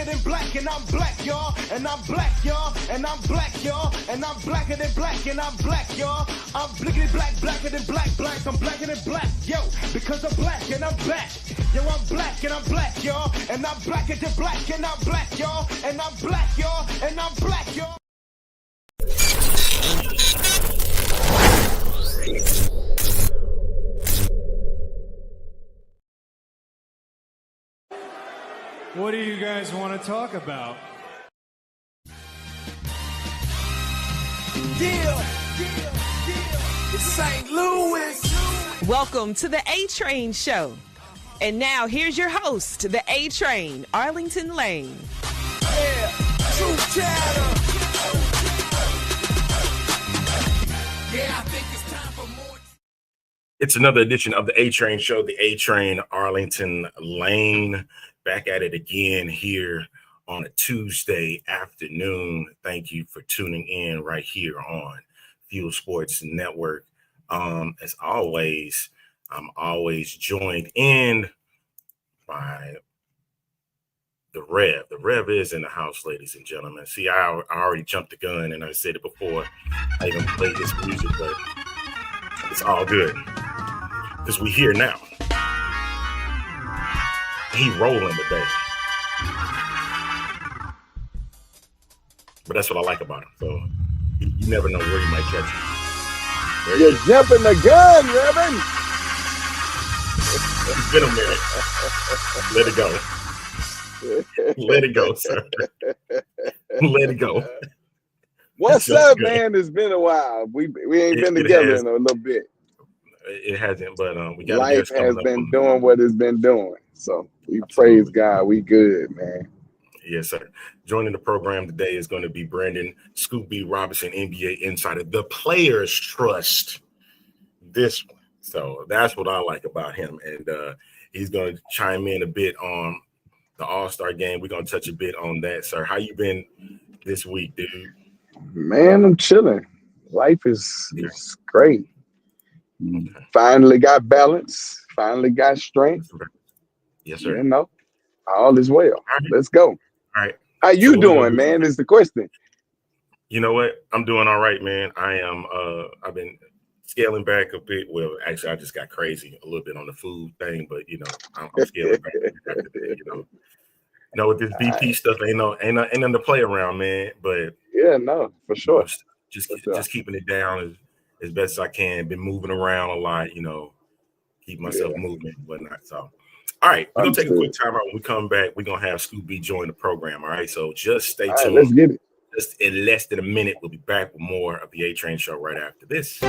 blacker than black, and I'm black, y'all. And I'm black, y'all. And I'm black, y'all. And I'm blacker than black, and I'm black, y'all. I'm blickety black, blacker than black, black. I'm blacker than black, yo. Because I'm black and I'm back. Yo, I'm black and I'm black, y'all. And I'm blacker than black, and I'm black, y'all. And I'm black, y'all. And I'm black, y'all. What do you guys want to talk about? Yeah. It's St. Louis. Welcome to the A-Train Show. And now here's your host, the A-Train, Arlington Lane. Yeah, Truth Chatter. Yeah, I think it's time for more. It's another edition of the A-Train Show, the A-Train, Arlington Lane. Back at it again here on a Tuesday afternoon. Thank you for tuning in right here on Fuel Sports Network. As always, I'm always joined in by the Rev. The Rev is in the house, ladies and gentlemen. See, I already jumped the gun, and I said it before. I even played this music, but it's all good because we here now. He rolling today. But that's what I like about him. So you never know where you might catch him. You're jumping the gun, Reverend. It's been a minute. Let it go. Let it go, sir. Let it go. What's up, good, man? It's been a while. We ain't been together in a little bit. It hasn't, but we got life has been doing what it's been doing. So we praise God. We good, man. Yes, sir. Joining the program today is going to be Brandon Scoop B. Robinson, NBA insider, the Players Trust. This one. So that's what I like about him. And he's going to chime in a bit on the All-Star game. We're going to touch a bit on that, sir. How you been this week, dude? Man, I'm chilling. Life is great. Okay. Finally got balance. Finally got strength. Yes, sir. You know, all is well. All right. Let's go. All right. How you doing, man? Is the question. You know what? I'm doing all right, man. I am. I've been scaling back a bit. Well, actually, I just got crazy a little bit on the food thing, but you know, I'm scaling back. You know, with this BP stuff, ain't nothing to play around, man. But yeah, no, for sure. Just keeping it down as best as I can. Been moving around a lot, you know, keep myself moving and whatnot. So, all right, we're gonna take a quick time out. When we come back, we're gonna have Scoop B join the program. All right, so just stay tuned. Right, let's get it. Just in less than a minute, we'll be back with more of the A-Train Show right after this.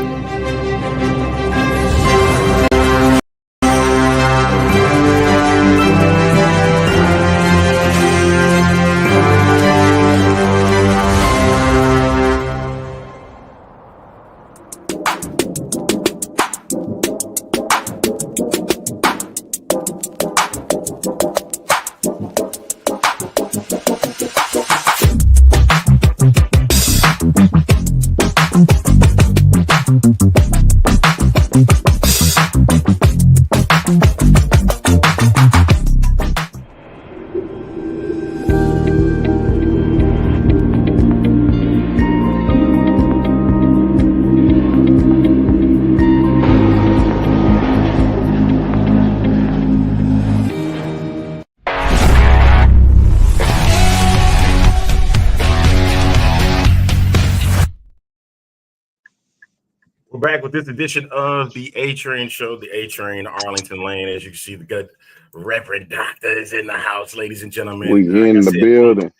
Back with this edition of the A-Train Show, the A-Train Arlington Lane. As you can see, the good Reverend Doctor is in the house, ladies and gentlemen. We in the building.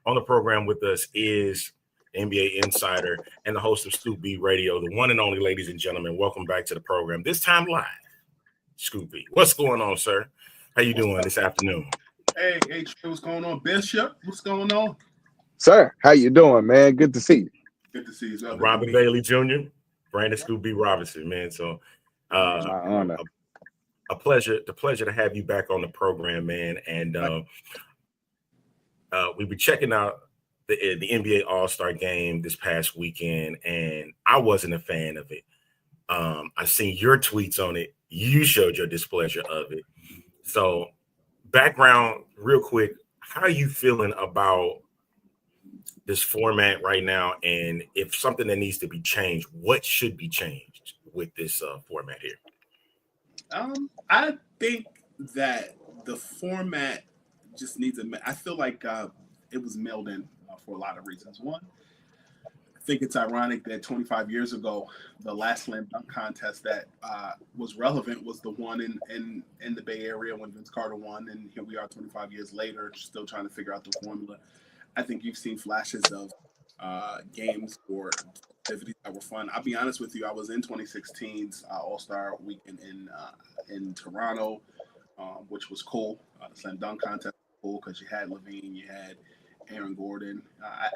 On the program with us is NBA insider and the host of Scoop B Radio, the one and only, ladies and gentlemen. Welcome back to the program. This time live, Scoop B. What's going on, sir? How you doing this afternoon? Hey, what's going on, Bishop? What's going on, sir? How you doing, man? Good to see you. Good to see you. Robin Bailey Jr., Brandon Scoop B. Robinson, man. So a pleasure to have you back on the program, man. And we were checking out the NBA All-Star game this past weekend, and I wasn't a fan of it. I've seen your tweets on it. You showed your displeasure of it. So background real quick how are you feeling about this format right now? And if something that needs to be changed, what should be changed with this format here? I think that the format just needs I feel like it was mailed in for a lot of reasons. One, I think it's ironic that 25 years ago, the last slam dunk contest that was relevant was the one in the Bay Area when Vince Carter won, and here we are 25 years later, still trying to figure out the formula. I think you've seen flashes of games or activities that were fun. I'll be honest with you, I was in 2016's All-Star Weekend in Toronto, which was cool. The slam dunk contest was cool because you had Levine, you had Aaron Gordon.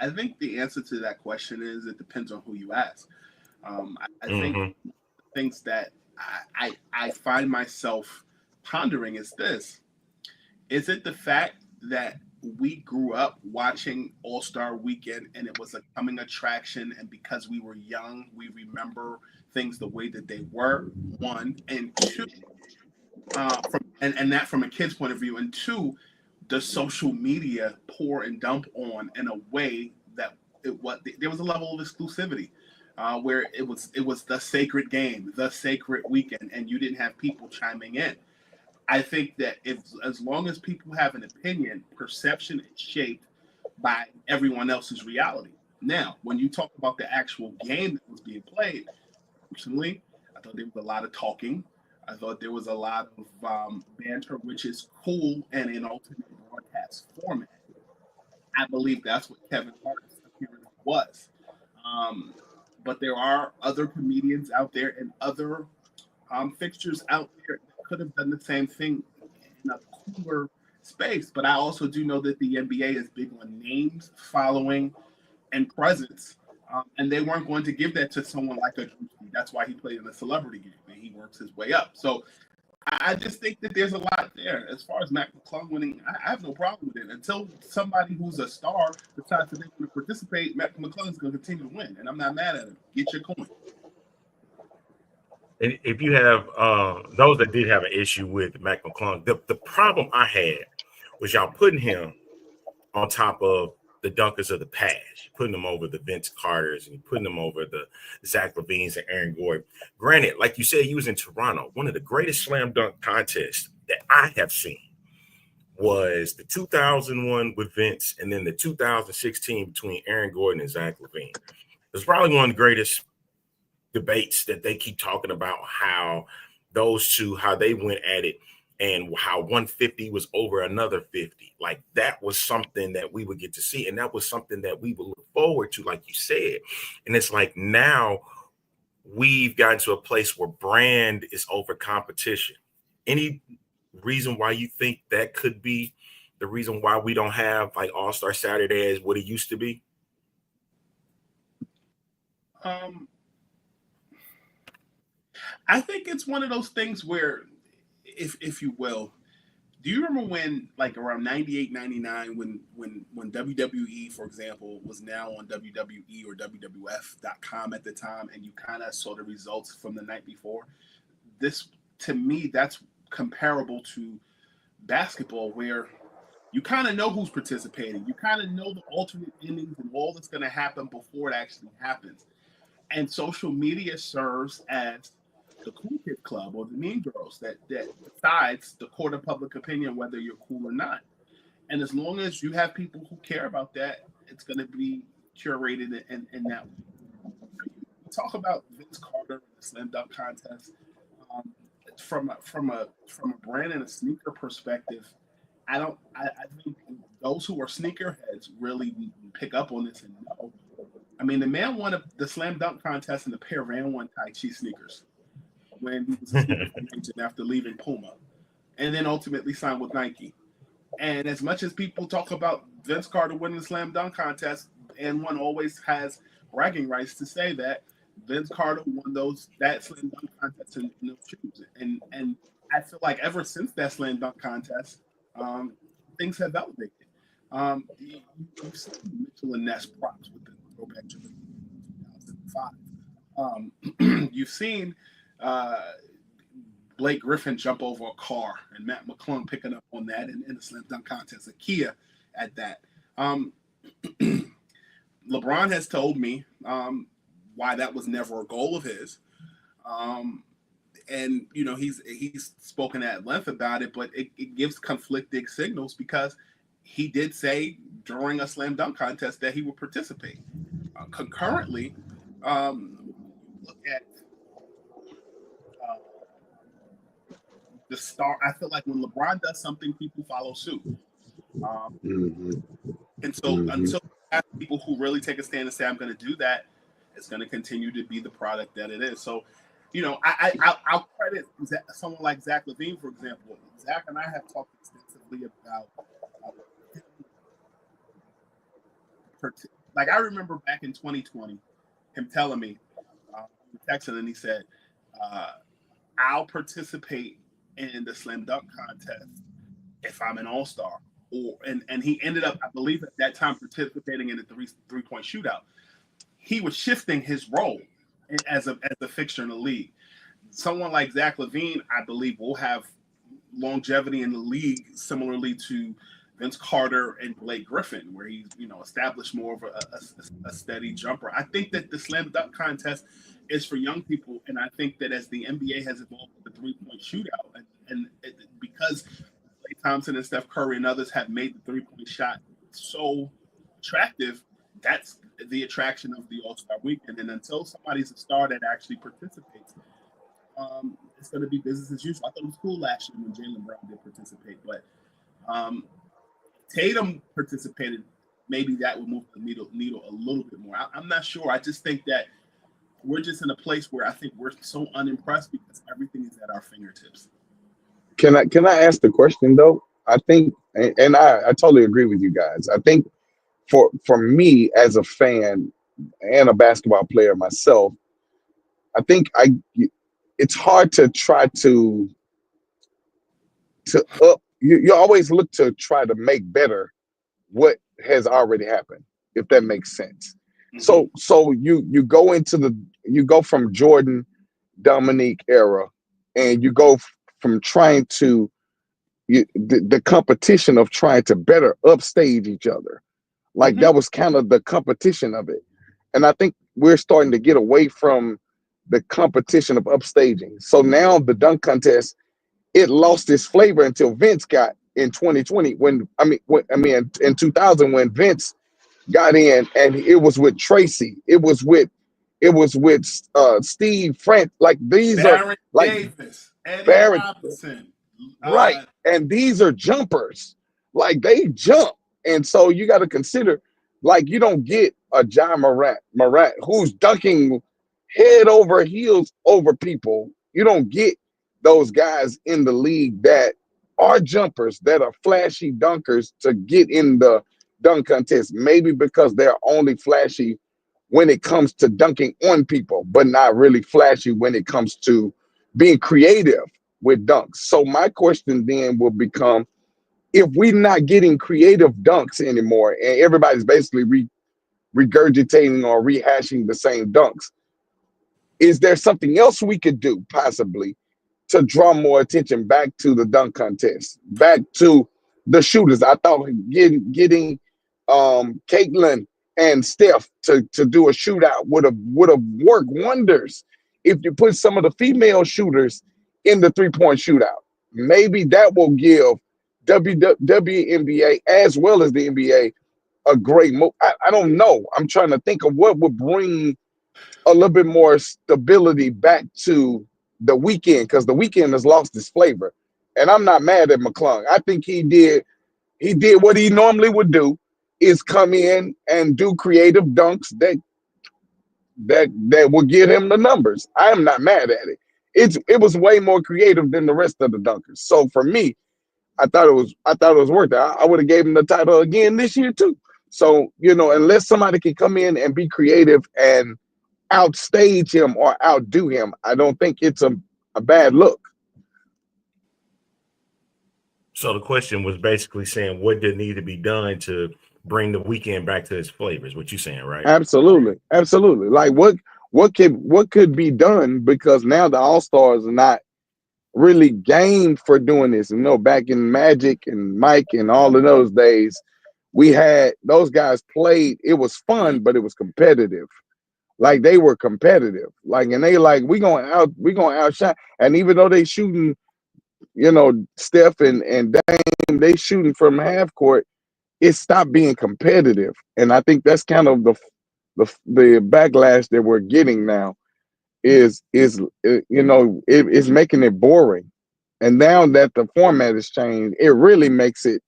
I think the answer to that question is it depends on who you ask. I think things that I find myself pondering is this. Is it the fact that we grew up watching All-Star Weekend and it was a coming attraction, and because we were young, we remember things the way that they were, one, and two, that from a kid's point of view, and two, the social media pour and dump on in a way that there was a level of exclusivity where it was the sacred game, the sacred weekend, and you didn't have people chiming in. I think that as long as people have an opinion, perception is shaped by everyone else's reality. Now, when you talk about the actual game that was being played, personally, I thought there was a lot of talking. I thought there was a lot of banter, which is cool and an alternate broadcast format. I believe that's what Kevin Hart's appearance was. But there are other comedians out there and other fixtures out there that could have done the same thing in a cooler space. But I also do know that the NBA is big on names, following, and presence. And they weren't going to give that to someone like a Drewski. That's why he played in a celebrity game and he works his way up. So I just think that there's a lot there. As far as Mac McClung winning, I have no problem with it. Until somebody who's a star decides that they want to participate, Mac McClung is going to continue to win. And I'm not mad at him. Get your coin. And if you have those that did have an issue with Mac McClung, the problem I had was y'all putting him on top of the dunkers of the past, putting them over the Vince Carters and putting them over the Zach LaVines and Aaron Gordon. Granted, like you said, he was in Toronto. One of the greatest slam dunk contests that I have seen was the 2001 with Vince and then the 2016 between Aaron Gordon and Zach LaVine. It was probably one of the greatest debates that they keep talking about, how those two, how they went at it, and how 150 was over another 50. Like, that was something that we would get to see. And that was something that we would look forward to, like you said. And it's like now we've gotten to a place where brand is over competition. Any reason why you think that could be the reason why we don't have like All-Star Saturday as what it used to be? I think it's one of those things where, if you will, do you remember when, like around 98, 99, when WWE, for example, was now on WWE or WWF.com at the time, and you kind of saw the results from the night before? This, to me, that's comparable to basketball, where you kind of know who's participating. You kind of know the alternate endings and all that's going to happen before it actually happens. And social media serves as the cool kid club or the mean girls that decides the court of public opinion whether you're cool or not. And as long as you have people who care about that, it's going to be curated in that way. Talk about Vince Carter and the slam dunk contest from a brand and a sneaker perspective. I think those who are sneakerheads really pick up on this and know. I mean, the man won the slam dunk contest in a pair of Van 1 Tai Chi sneakers when he was a sneaker agent after leaving Puma, and then ultimately signed with Nike. And as much as people talk about Vince Carter winning the slam dunk contest, and one always has bragging rights to say that Vince Carter won that slam dunk contest in those shoes. And I feel like ever since that slam dunk contest, things have elevated. You've seen Mitchell and Ness props with the throwback to 2005. You've seen Blake Griffin jump over a car and Matt McClung picking up on that in the slam dunk contest. Akia at that. LeBron has told me why that was never a goal of his. And you know, he's spoken at length about it, but it gives conflicting signals because he did say during a slam dunk contest that he would participate. Concurrently, look at the star. I feel like when LeBron does something, people follow suit. And so until people who really take a stand and say, I'm going to do that, it's going to continue to be the product that it is. So, you know, I'll credit someone like Zach LaVine, for example. Zach and I have talked extensively about, like, I remember back in 2020, him telling me, texting, and he said, I'll participate in the slam dunk contest if I'm an all-star. And he ended up, I believe, at that time participating in the three-point shootout. He was shifting his role as a fixture in the league. Someone like Zach LaVine, I believe, will have longevity in the league similarly to Vince Carter and Blake Griffin, where he's, you know, established more of a steady jumper. I think that the slam dunk contest is for young people, and I think that as the NBA has evolved with the three-point shootout, and because Klay Thompson and Steph Curry and others have made the three-point shot so attractive, that's the attraction of the All-Star Weekend. And until somebody's a star that actually participates, it's going to be business as usual. I thought it was cool last year when Jaylen Brown did participate, but Tatum participated. Maybe that would move the needle a little bit more. I'm not sure. I just think that we're just in a place where I think we're so unimpressed because everything is at our fingertips. Can I ask the question though? I think, and I totally agree with you guys. I think for me as a fan and a basketball player myself, I think it's hard to try to up. You always look to try to make better what has already happened, if that makes sense. Mm-hmm. So you go from Jordan, Dominique era, and you go from trying to the competition of trying to better upstage each other. Like that was kind of the competition of it. And I think we're starting to get away from the competition of upstaging. So now the dunk contest, it lost its flavor until Vince got in 2020 in 2000 when Vince got in, and it was with Tracy. It was with Steve Frank. Like these Baron are like Davis, Eddie Barrett, Robinson. Right. And these are jumpers. Like they jump. And so you got to consider, like, you don't get a John Morant who's dunking head over heels over people. You don't get those guys in the league that are jumpers, that are flashy dunkers to get in the dunk contest. Maybe because they're only flashy when it comes to dunking on people, but not really flashy when it comes to being creative with dunks. So my question then will become, if we're not getting creative dunks anymore and everybody's basically regurgitating or rehashing the same dunks, is there something else we could do possibly to draw more attention back to the dunk contest, back to the shooters? I thought getting Caitlin and Steph to do a shootout would have worked wonders if you put some of the female shooters in the three-point shootout. Maybe that will give WNBA as well as the NBA a great move. I don't know. I'm trying to think of what would bring a little bit more stability back to the weekend, because the weekend has lost its flavor. And I'm not mad at McClung. I think he did what he normally would do, is come in and do creative dunks that will get him the numbers. I am not mad at it. It was way more creative than the rest of the dunkers. So for me, I thought it was worth it. I would have gave him the title again this year too. So, you know, unless somebody can come in and be creative and outstage him or outdo him, I don't think it's a bad look. So the question was basically saying, what did need to be done to bring the weekend back to its flavors? What you saying, right? Absolutely. Like what could be done, because now the All-Stars are not really game for doing this. You know, back in Magic and Mike and all of those days, we had those guys played. It was fun, but it was competitive. Like they were competitive. Like and they like we gonna outshine. And even though they shooting, Steph and Dame, they shooting from half court. It stopped being competitive, and I think that's kind of the backlash that we're getting now it's making it boring. And now that the format has changed, it really makes it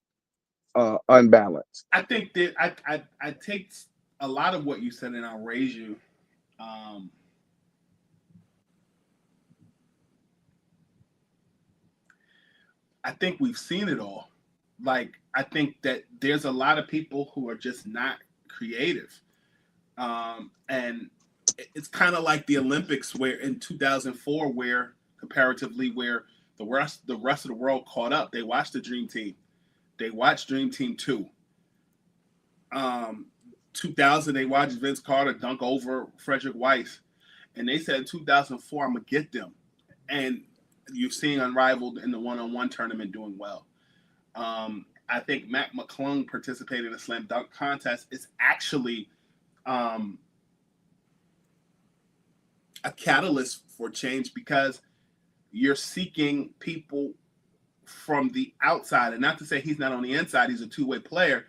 unbalanced. I think that I take a lot of what you said and I'll raise you. I think we've seen it all. Like, I think that there's a lot of people who are just not creative. And it's kind of like the Olympics where in 2004, where comparatively, where the rest of the world caught up. They watched the Dream Team. They watched Dream Team 2. 2000, they watched Vince Carter dunk over Frederick Weiss. And they said in 2004, I'm going to get them. And you're seeing Unrivaled in the one-on-one tournament doing well. I think Mac McClung participated in a slam dunk contest. It's actually a catalyst for change because you're seeking people from the outside. And not to say he's not on the inside, he's a two-way player.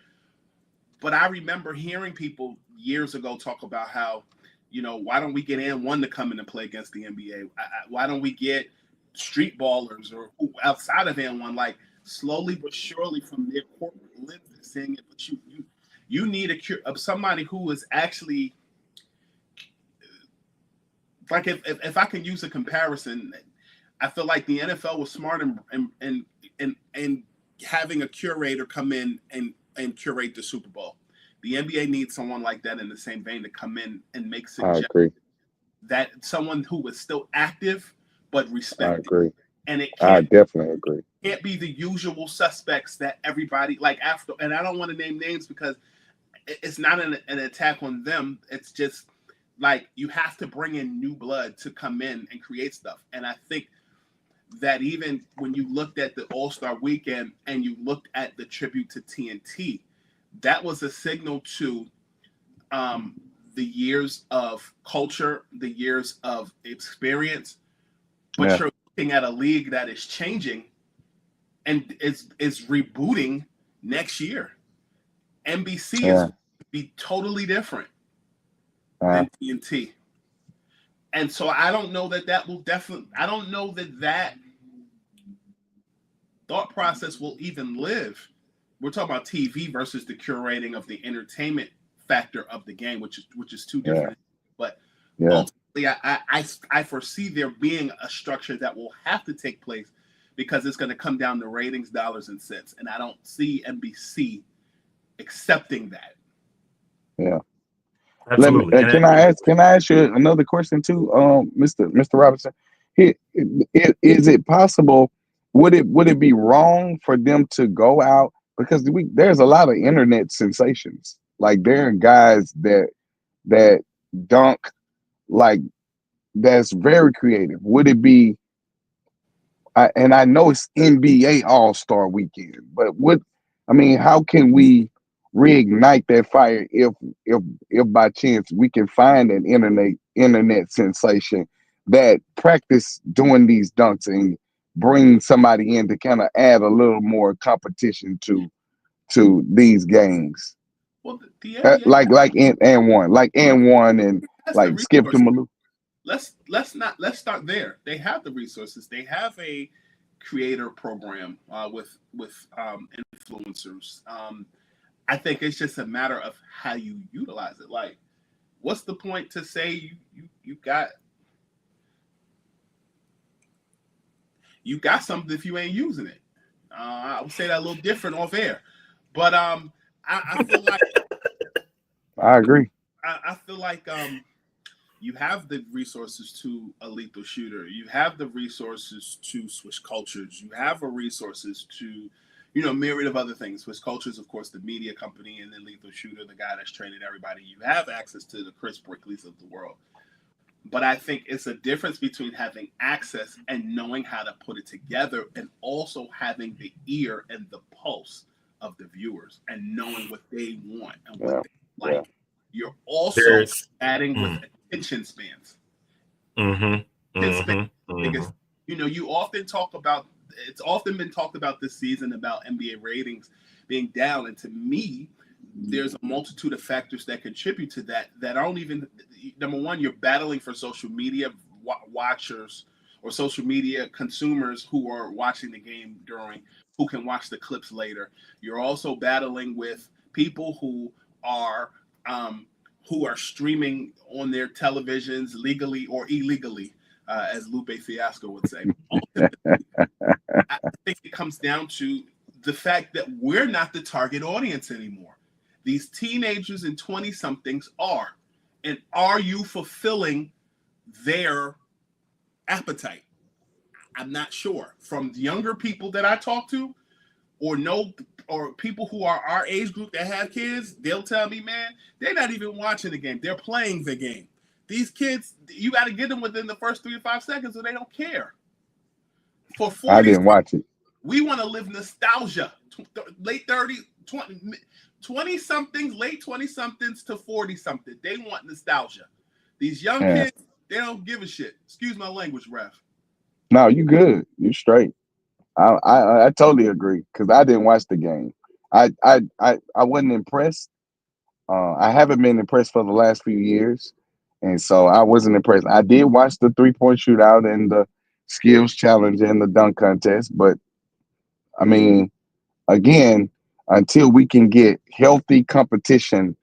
But I remember hearing people years ago talk about how, why don't we get N1 to come in and play against the NBA? Why don't we get street ballers or outside of N1, like slowly but surely from their corporate lenses saying it, but you need somebody who is actually like if I can use a comparison, I feel like the NFL was smart in having a curator come in and curate the Super Bowl. The NBA needs someone like that in the same vein to come in and make suggestions that someone who is still active but respected. I agree. And I definitely agree. Can't be the usual suspects that everybody like after. And I don't want to name names because it's not an attack on them. It's just like you have to bring in new blood to come in and create stuff. And I think that even when you looked at the All-Star Weekend and you looked at the tribute to TNT, that was a signal to the years of culture, the years of experience. But you're looking at a league that is changing and is rebooting next year. NBC is going to be totally different than TNT. And so I don't know that will definitely, I don't know that thought process will even live. We're talking about TV versus the curating of the entertainment factor of the game, which is two different. But ultimately, I foresee there being a structure that will have to take place because it's going to come down to ratings, dollars, and cents. And I don't see NBC accepting that. Yeah. Absolutely. Can I ask you another question too, Mr. Robinson? Is it possible? Would it be wrong for them to go out because there's a lot of internet sensations. Like there are guys that dunk like that's very creative. Would it be? And I know it's NBA All-Star Weekend, but how can we reignite that fire if by chance we can find an internet sensation that practice doing these dunks and bring somebody in to kind of add a little more competition to these games? Well, the NBA like N1 and like Skip to Malou. Let's start there. They have the resources. They have a creator program with influencers. I think it's just a matter of how you utilize it. Like, what's the point to say you got something if you ain't using it? I would say that a little different off air, but I feel like I agree. I feel like you have the resources to a lethal shooter. You have the resources to switch cultures. You have the resources to, myriad of other things. Switch cultures, of course, the media company, and then lethal shooter, the guy that's training everybody. You have access to the Chris Brickleys of the world. But I think it's a difference between having access and knowing how to put it together and also having the ear and the pulse of the viewers and knowing what they want and Yeah. what they like. Yeah. You're also There's adding with attention spans. Because you often talk about, it's often been talked about this season about NBA ratings being down, and to me, there's a multitude of factors that contribute to that aren't even. Number one, you're battling for social media watchers or social media consumers who are watching the game during, who can watch the clips later. You're also battling with people who are streaming on their televisions legally or illegally, as Lupe Fiasco would say. I think it comes down to the fact that we're not the target audience anymore. These teenagers and 20-somethings are. And are you fulfilling their appetite? I'm not sure. From the younger people that I talk to or people who are our age group that have kids, they'll tell me, man, they're not even watching the game. They're playing the game. These kids, you got to get them within the first 3 to 5 seconds or they don't care. For 40, I didn't watch it. We want to live nostalgia. Late 30s, 20-somethings, late 20-somethings to 40-something. They want nostalgia. These young kids, they don't give a shit. Excuse my language, ref. No, you good. You straight. I totally agree because I didn't watch the game. I wasn't impressed. I haven't been impressed for the last few years, and so I wasn't impressed. I did watch the 3-point shootout and the skills challenge and the dunk contest, but I mean, again, until we can get healthy competition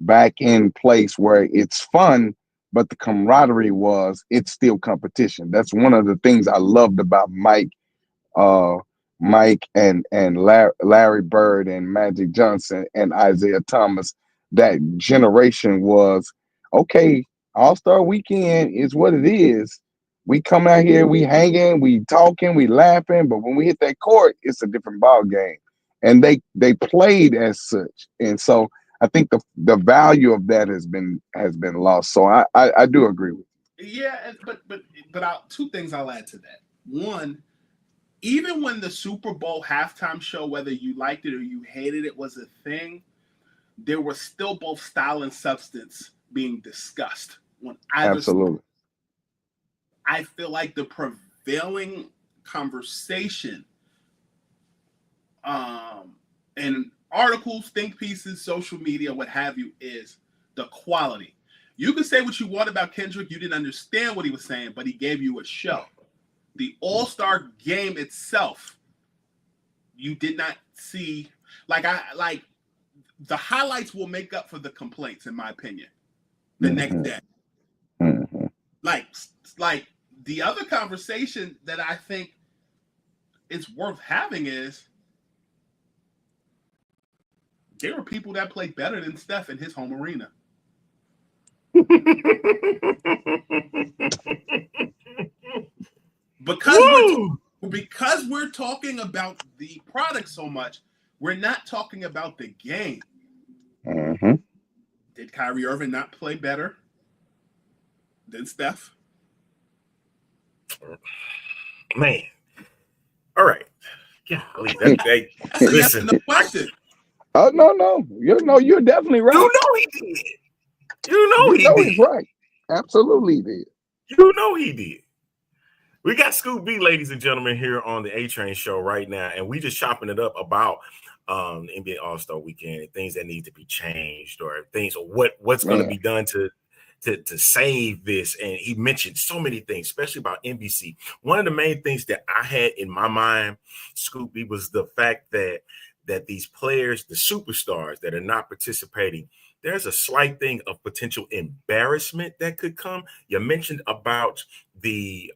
back in place where it's fun, but the camaraderie it's still competition. That's one of the things I loved about Mike and Larry Bird and Magic Johnson and Isaiah Thomas. That generation was, okay, All-Star Weekend is what it is. We come out here, we hanging, we talking, we laughing, but when we hit that court, it's a different ball game. And they played as such. And so I think the value of that has been lost. So I do agree with you. Yeah, but two things I'll add to that. One, even when the Super Bowl halftime show, whether you liked it or you hated it, was a thing, there was still both style and substance being discussed on either Absolutely. side. I feel like the prevailing conversation and articles, think pieces, social media, what have you, is the quality. You can say what you want about Kendrick. You didn't understand what he was saying, but he gave you a show. The All-Star game itself, you did not see. Like the highlights will make up for the complaints, in my opinion, the next day. Mm-hmm. Like the other conversation that I think is worth having is there were people that played better than Steph in his home arena. Because we're talking about the product so much, we're not talking about the game. Mm-hmm. Did Kyrie Irving not play better than Steph? Man. All right. Yeah. Listen. No question. Oh no. You're definitely right. You know he did. You know he did. He's right. Absolutely he did. You know he did. We got Scoop B, ladies and gentlemen, here on the A-Train show right now, and we just chopping it up about the NBA All-Star Weekend and things that need to be changed or things or what's going to be done to save this. And he mentioned so many things, especially about NBC. One of the main things that I had in my mind, Scoop B, was the fact that these players, the superstars that are not participating, there's a slight thing of potential embarrassment that could come. You mentioned about the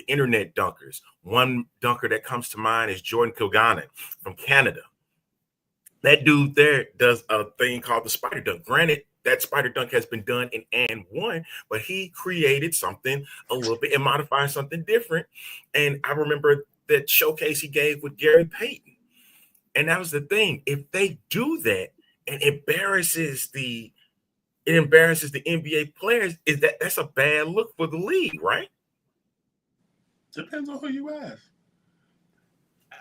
internet dunkers. One dunker that comes to mind is Jordan Kilgannon from Canada. That dude there does a thing called the spider dunk. Granted, that spider dunk has been done in and one, but he created something a little bit and modified something different. And I remember that showcase he gave with Gary Payton. And that was the thing. If they do that and embarrasses the NBA players, that's a bad look for the league, right? Depends on who you ask.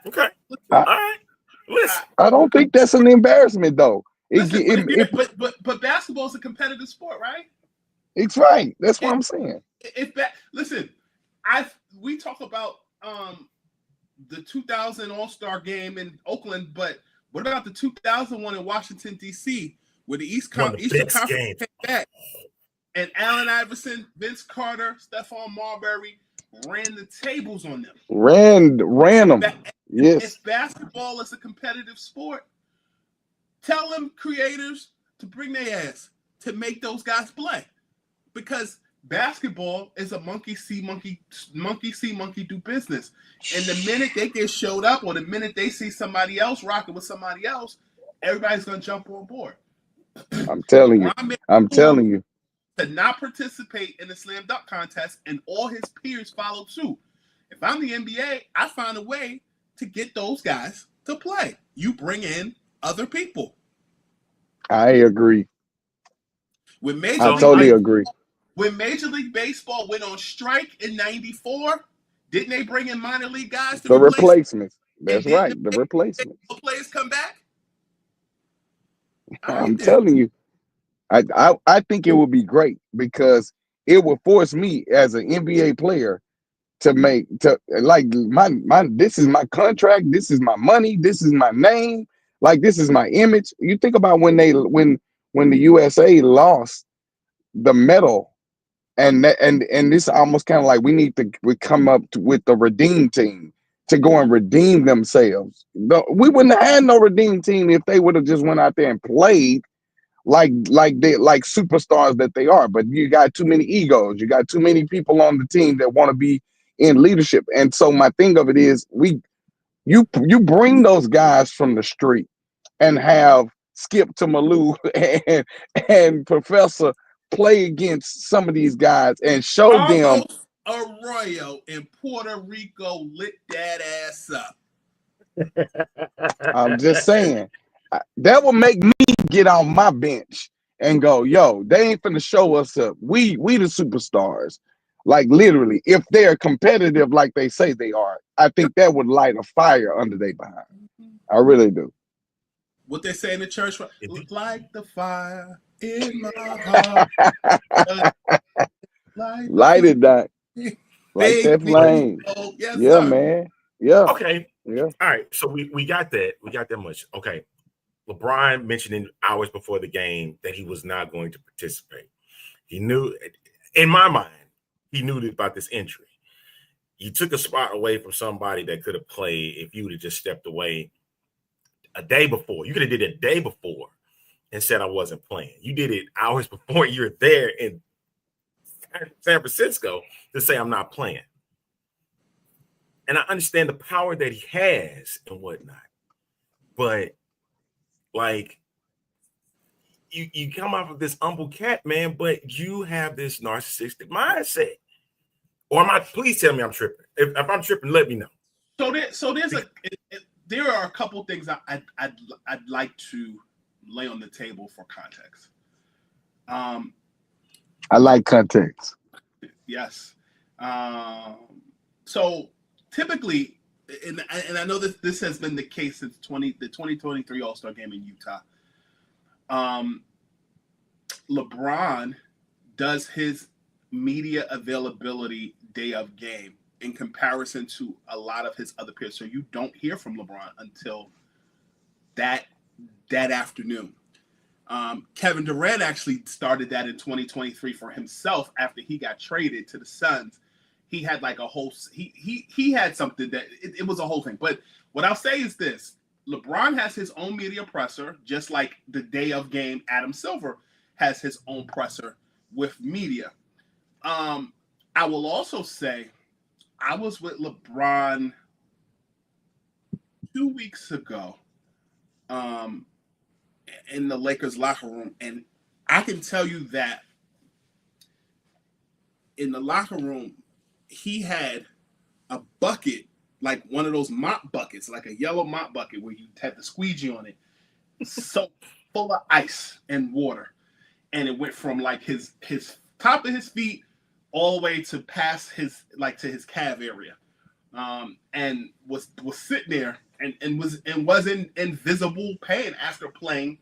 Okay. All right. Listen, I don't think that's an embarrassment though. But basketball is a competitive sport, right? It's right. That's what I'm saying. Listen, we talk about the 2000 All-Star game in Oakland, but what about the 2001 in Washington D.C. where the Eastern Conference came back and Allen Iverson, Vince Carter, Stephon Marbury ran the tables on them. Ran them. Yes. If basketball is a competitive sport, tell them creators to bring their ass to make those guys play, because basketball is a monkey see, monkey do business. And the minute they get showed up, or the minute they see somebody else rocking with somebody else, everybody's gonna jump on board. I'm telling you. To not participate in the slam dunk contest, and all his peers followed suit. If I'm the NBA, I find a way to get those guys to play. You bring in other people. I agree. I totally agree. When Major League Baseball went on strike in '94, didn't they bring in minor league guys? The replacements. That's right. The replacements. Players come back. I'm telling you. I think it would be great, because it would force me as an NBA player to this is my contract, this is my money, this is my name, like this is my image. You think about when the USA lost the medal, and this almost kind of like we come up with the redeem team to go and redeem themselves. We wouldn't have had no redeem team if they would have just went out there and played like superstars that they are. But you got too many egos, you got too many people on the team that want to be in leadership. And so my thing of it is, you bring those guys from the street and have Skip to Malou and Professor play against some of these guys and show them. Arroyo in Puerto Rico lit that ass up. I'm just saying, that will make me get on my bench and go, yo, they ain't finna show us up. We the superstars. Like, literally, if they're competitive like they say they are, I think that would light a fire under their behind. I really do. What they say in the church, like the fire in my heart. Light it, Doc. Like that flame. Oh, yes, yeah, sir. Man. Yeah. Okay. Yeah. All right. So we got that. We got that much. Okay. LeBron mentioned hours before the game that he was not going to participate. He knew, in my mind, he knew about this injury. You took a spot away from somebody that could have played if you would have just stepped away a day before. You could have did it a day before and said I wasn't playing. You did it hours before you were there in San Francisco to say I'm not playing. And I understand the power that he has and whatnot. But, like, you come off of this humble cat, man, but you have this narcissistic mindset. Or please tell me I'm tripping. If I'm tripping, let me know. There are a couple things I'd like to lay on the table for context. I like context. Yes. So typically, and I know that this has been the case since the 2023 All-Star game in Utah. LeBron does his media availability day of game in comparison to a lot of his other peers. So you don't hear from LeBron until that afternoon. Kevin Durant actually started that in 2023 for himself after he got traded to the Suns. He had like a whole he had something that it was a whole thing. But what I'll say is this: LeBron has his own media presser, just like the day of game Adam Silver has his own presser with media. I will also say I was with LeBron 2 weeks ago in the Lakers locker room, and I can tell you that in the locker room, he had a bucket, like one of those mop buckets, like a yellow mop bucket where you had the squeegee on it, so full of ice and water. And it went from like his top of his feet all the way to past his, like to his calf area. And was sitting there and was in invisible pain after playing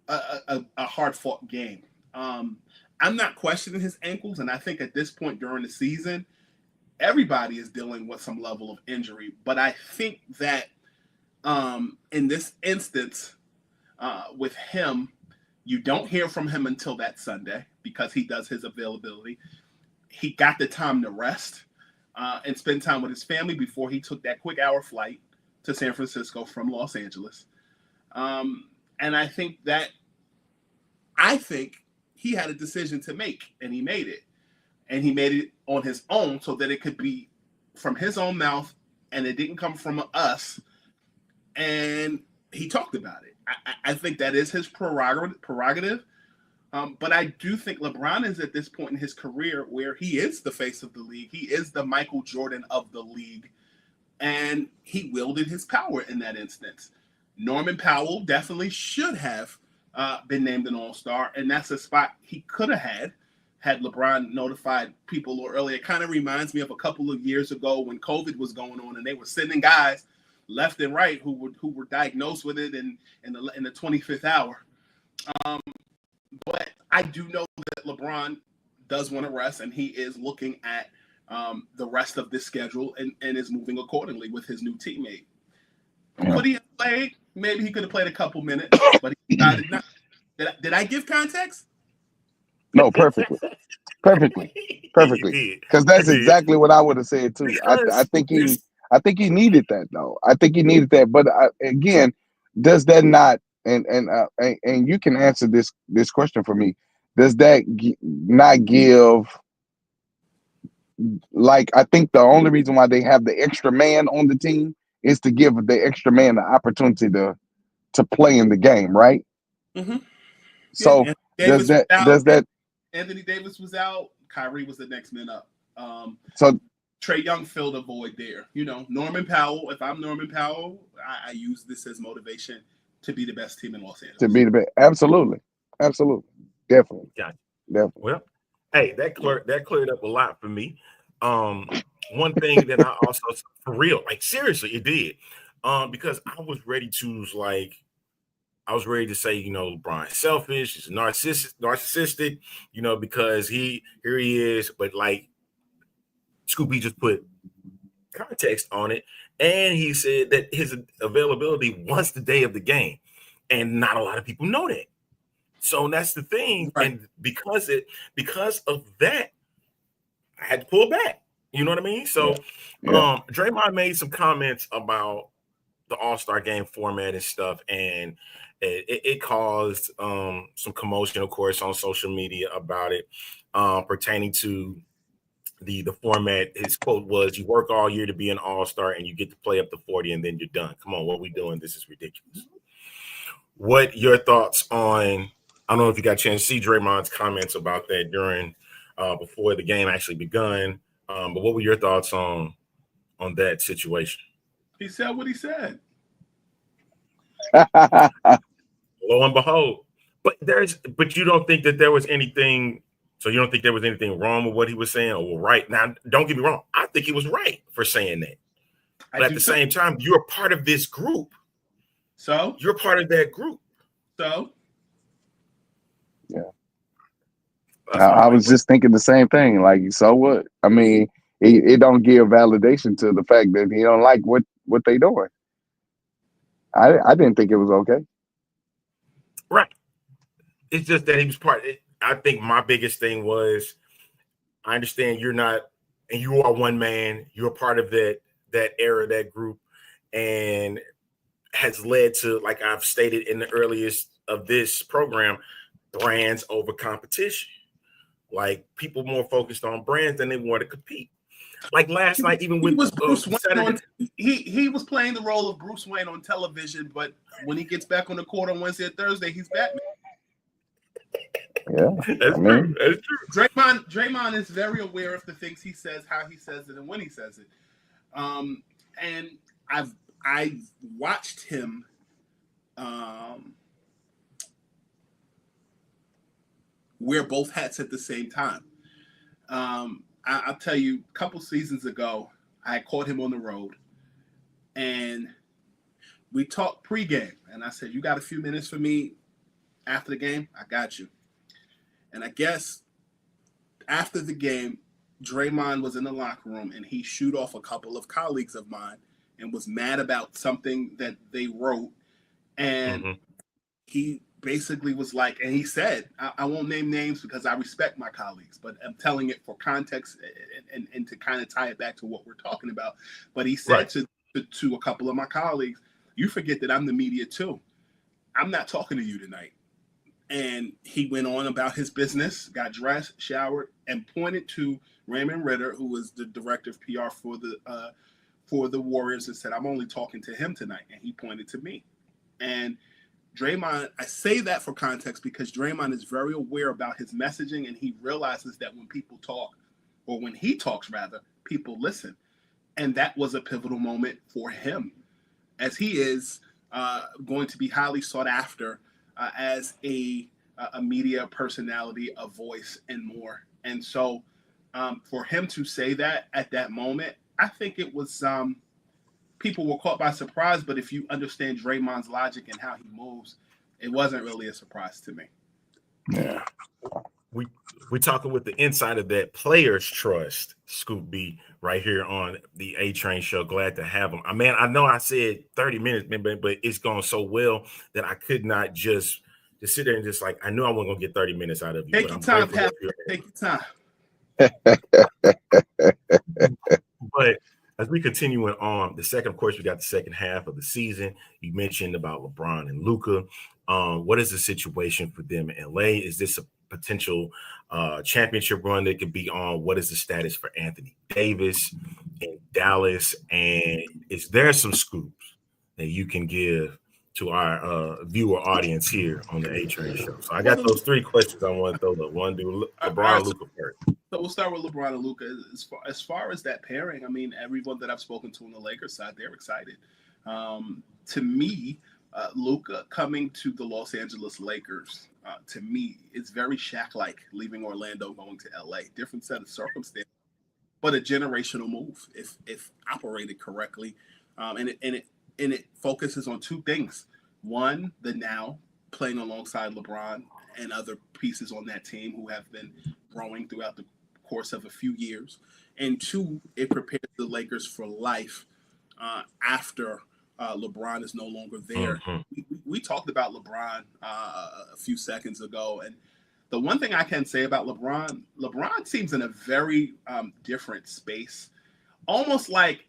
a hard fought game. I'm not questioning his ankles, and I think at this point during the season, everybody is dealing with some level of injury. But I think that in this instance, with him, you don't hear from him until that Sunday because he does his availability. He got the time to rest and spend time with his family before he took that quick hour flight to San Francisco from Los Angeles. And I think he had a decision to make, and he made it. And he made it on his own so that it could be from his own mouth, and it didn't come from us. And he talked about it. I think that is his prerogative. But I do think LeBron is at this point in his career where he is the face of the league. He is the Michael Jordan of the league. And he wielded his power in that instance. Norman Powell definitely should have been named an all-star. And that's a spot he could have had LeBron notified people a little earlier. It kind of reminds me of a couple of years ago when COVID was going on and they were sending guys left and right who were diagnosed with it in the 25th hour. But I do know that LeBron does want to rest, and he is looking at the rest of this schedule and is moving accordingly with his new teammate. Yeah. Could he have played? Maybe he could have played a couple minutes, but he decided not. Did I give context? No, perfectly. Because that's exactly what I would have said too. I think he needed that though. I think he needed that. But again, does that not? And you can answer this question for me. Does that not give? Like, I think the only reason why they have the extra man on the team is to give the extra man the opportunity to play in the game, right? Mm-hmm. So does that? Anthony Davis was out. Kyrie was the next man up. So Trae Young filled a void there. Norman Powell. If I'm Norman Powell, I use this as motivation to be the best team in Los Angeles. To be the best, absolutely, definitely. Gotcha. Definitely. Well, hey, that cleared up a lot for me. One thing that I also, for real, like seriously, it did. Because I was ready to say, LeBron is selfish, he's narcissistic, because here he is, but like Scoopy just put context on it, and he said that his availability was the day of the game, and not a lot of people know that. So that's the thing, right. And because of that, I had to pull back. You know what I mean? So, yeah. Draymond made some comments about the All-Star game format and stuff, and it caused some commotion, of course, on social media about it, pertaining to the format. His quote was, "You work all year to be an All-Star, and you get to play up to 40, and then you're done. Come on, what are we doing? This is ridiculous." What your thoughts on? I don't know if you got a chance to see Draymond's comments about that during before the game actually begun, but what were your thoughts on that situation? He said what he said. Lo and behold, but you don't think that there was anything. So you don't think there was anything wrong with what he was saying, or right? Now, don't get me wrong. I think he was right for saying that. But at the same time, you're part of this group. So you're part of that group. So yeah, I was just thinking the same thing. Like, so what? I mean, it don't give validation to the fact that he don't like what they doing. I didn't think it was okay. Right. It's just that he was part. I think my biggest thing was, I understand you're not, and you are one man. You're part of that era, that group, and has led to, like I've stated in the earliest of this program, brands over competition. Like, people more focused on brands than they want to compete. Like last night, even with Bruce Wayne he was playing the role of Bruce Wayne on television, but when he gets back on the court on Wednesday and Thursday, he's Batman. Yeah, that's true. That's true. Draymond is very aware of the things he says, how he says it, and when he says it. And I've watched him wear both hats at the same time. I'll tell you, a couple seasons ago, I caught him on the road, and we talked pregame, and I said, "You got a few minutes for me after the game? I got you." And I guess after the game, Draymond was in the locker room, and he shoot off a couple of colleagues of mine and was mad about something that they wrote. And he basically was like, and he said, I won't name names because I respect my colleagues, but I'm telling it for context and to kind of tie it back to what we're talking about. But he said to a couple of my colleagues, "You forget that I'm the media too. I'm not talking to you tonight." And he went on about his business, got dressed, showered, and pointed to Raymond Ritter, who was the director of PR for the Warriors, and said, "I'm only talking to him tonight." And he pointed to me. And Draymond, I say that for context because Draymond is very aware about his messaging, and he realizes that when people talk, or when he talks rather, people listen. And that was a pivotal moment for him, as he is going to be highly sought after as a media personality, a voice, and more. And so for him to say that at that moment, I think it was people were caught by surprise. But if you understand Draymond's logic and how he moves, it wasn't really a surprise to me. Yeah. We talking with the inside of that Players Trust, Scoop B, right here on the A Train Show. Glad to have him. I know I said 30 minutes, but it's gone so well that I could not just sit there and just like, I knew I wasn't gonna get 30 minutes out of you. Take your time, Pat. Take your time. But as we continue on, the second, of course, we got the second half of the season. You mentioned about LeBron and Luka. What is the situation for them in LA? Is this a potential championship run that could be on? What is the status for Anthony Davis in Dallas? And is there some scoops that you can give to our viewer audience here on the A Train Show? So I got those three questions I want to throw up. One, do LeBron and Luka first. So we'll start with LeBron and Luka. As far as that pairing, I mean, everyone that I've spoken to on the Lakers side, they're excited. To me, Luka coming to the Los Angeles Lakers, to me, it's very Shaq-like, leaving Orlando, going to LA. Different set of circumstances, but a generational move if operated correctly. And it focuses on two things. One, the now, playing alongside LeBron and other pieces on that team who have been growing throughout the course of a few years. And two, it prepares the Lakers for life after LeBron is no longer there. We talked about LeBron a few seconds ago, and the one thing I can say about LeBron seems in a very different space, almost like,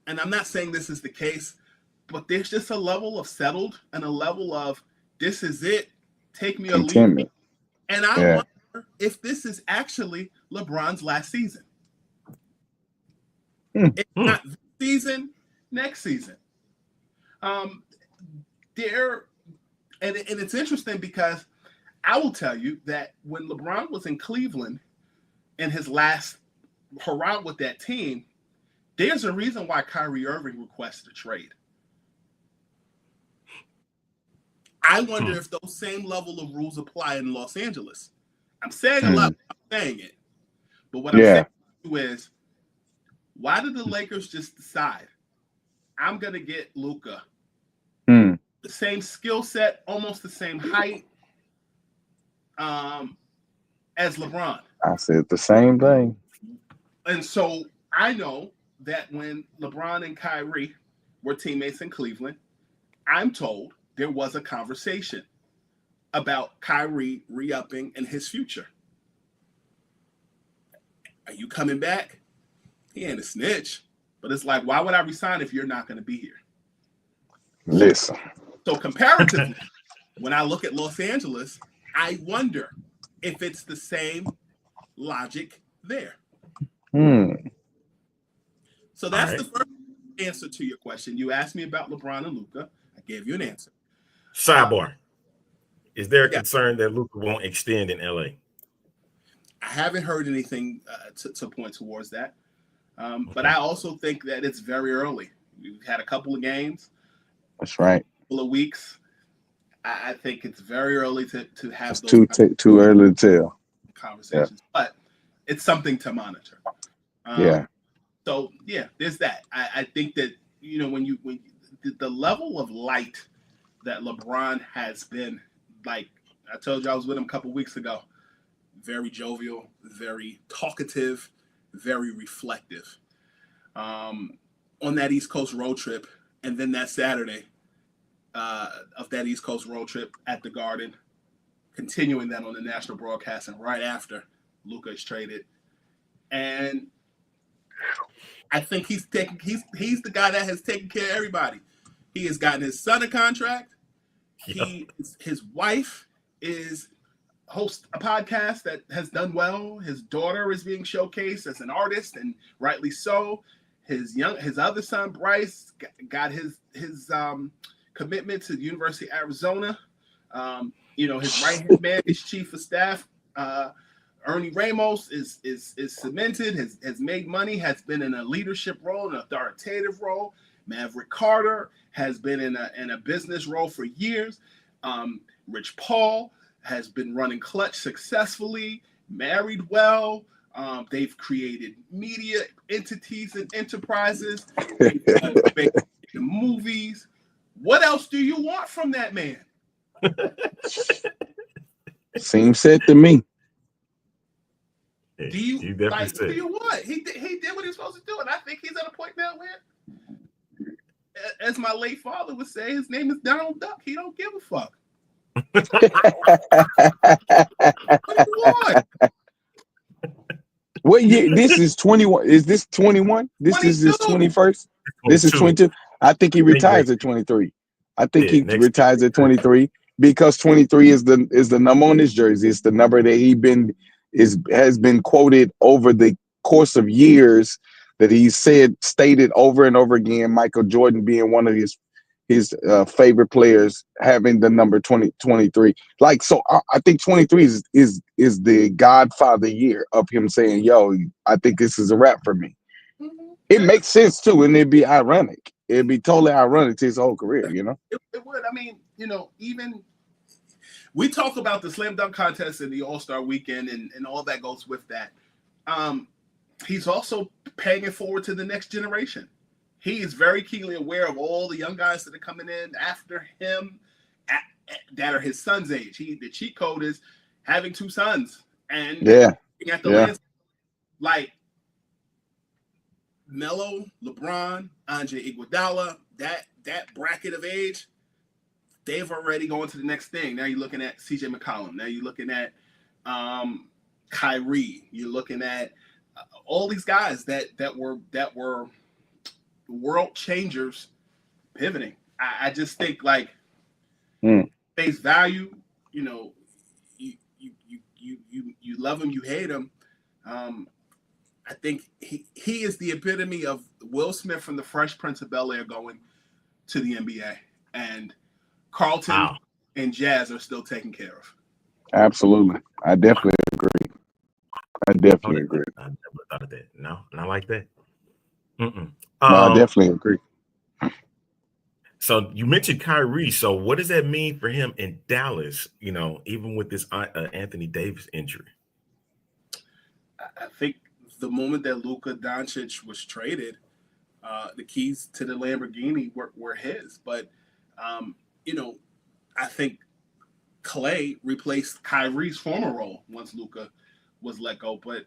and I'm not saying this is the case, but there's just a level of settled and a level of, this is it, take me or leave me. And I wonder if this is actually LeBron's last season. If not this season, next season. And it's interesting because I will tell you that when LeBron was in Cleveland in his last hurrah with that team, there's a reason why Kyrie Irving requested a trade. I wonder if those same level of rules apply in Los Angeles. I'm saying a lot, I'm saying it. But what I'm saying to you is, why did the Lakers just decide, I'm going to get Luka? The same skill set, almost the same height as LeBron. I said the same thing. And so I know that when LeBron and Kyrie were teammates in Cleveland, I'm told there was a conversation about Kyrie re-upping and his future. Are you coming back? He ain't a snitch. But it's like, why would I resign if you're not going to be here? Listen. So comparatively, when I look at Los Angeles, I wonder if it's the same logic there. So that's the first answer to your question. You asked me about LeBron and Luka. I gave you an answer. Sidebar. Is there a concern that Luka won't extend in LA? I haven't heard anything to point towards that. But I also think that it's very early. We've had a couple of games. That's right. A couple of weeks. I think it's very early to have it's those too early to tell conversations. But it's something to monitor. So there's that. I think that when the level of light that LeBron has been, like I told you I was with him a couple weeks ago, very jovial, very talkative, very reflective. On that East Coast road trip, and then that Saturday of that East Coast road trip at the Garden, continuing that on the national broadcast, and right after Luka is traded. And I think he's the guy that has taken care of everybody. He has gotten his son a contract. His wife is host a podcast that has done well. His daughter is being showcased as an artist, and rightly so. His other son Bryce got his commitment to the University of Arizona. His right hand man, his chief of staff, Ernie Ramos is cemented, has made money, has been in a leadership role, an authoritative role. Maverick Carter has been in a business role for years. Rich Paul has been running Clutch successfully, married well. They've created media entities and enterprises. They've made movies. What else do you want from that man? Seems set to me. Do you what? He did what he was supposed to do, and I think he's at a point now where, as my late father would say, his name is Donald Duck. He don't give a fuck. What do you want? What year? This is 21. Is this 21? This 22. Is his 21st. This is 22. I think he retires at 23. I think he retires at 23 because 23 is the number on his jersey. It's the number that has been quoted over the course of years, that he stated over and over again. Michael Jordan being one of his favorite players, having the number 23. Like, so I think 23 is the Godfather year of him saying, "Yo, I think this is a wrap for me." Mm-hmm. It makes sense too, and it'd be ironic. It'd be totally ironic to his whole career, you know. It would. I mean, even we talk about the slam dunk contest and the All-Star weekend and all that goes with that. He's also paying it forward to the next generation. He is very keenly aware of all the young guys that are coming in after him that are his son's age. The cheat code is having two sons and at the landscape. Like Melo, LeBron, Andre Iguodala, that bracket of age, they've already gone to the next thing. Now you're looking at CJ McCollum. Now you're looking at Kyrie. You're looking at all these guys that were world changers pivoting. I just think, like, face value, you love him, you hate him. I think he is the epitome of Will Smith from the Fresh Prince of Bel-Air going to the NBA, and Carlton and Jazz are still taken care of. Absolutely. I definitely agree. I never thought of that. No, not like that. No, I definitely agree. So you mentioned Kyrie. So what does that mean for him in Dallas? Even with this Anthony Davis injury. I think the moment that Luka Doncic was traded, the keys to the Lamborghini were his. But I think Clay replaced Kyrie's former role once Luka was let go. But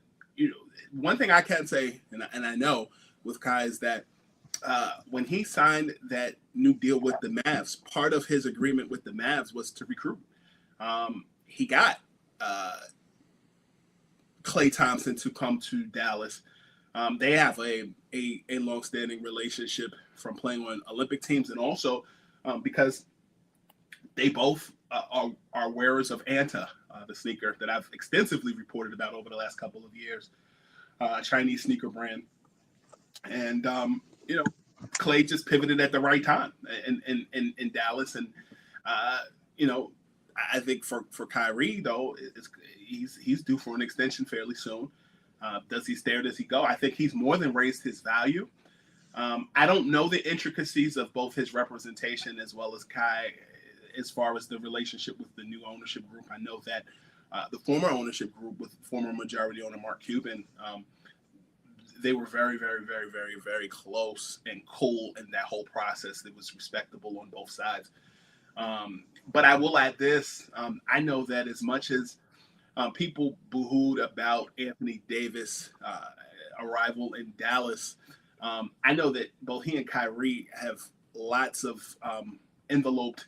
one thing I can say, and I know with Kai, is that when he signed that new deal with the Mavs, part of his agreement with the Mavs was to recruit. He got Klay Thompson to come to Dallas. They have a long-standing relationship from playing on Olympic teams, and also because they both are wearers of Anta, the sneaker that I've extensively reported about over the last couple of years, a Chinese sneaker brand. And Klay just pivoted at the right time in Dallas, and I think for Kyrie though, he's due for an extension fairly soon. Does he stay or does he go? I think he's more than raised his value. I don't know the intricacies of both his representation as well as Kai as far as the relationship with the new ownership group. I know that the former ownership group with former majority owner Mark Cuban, they were very, very, very, very, very close and cool in that whole process. It was respectable on both sides. But I will add this. I know that as much as people boohooed about Anthony Davis' arrival in Dallas, I know that both he and Kyrie have lots of enveloped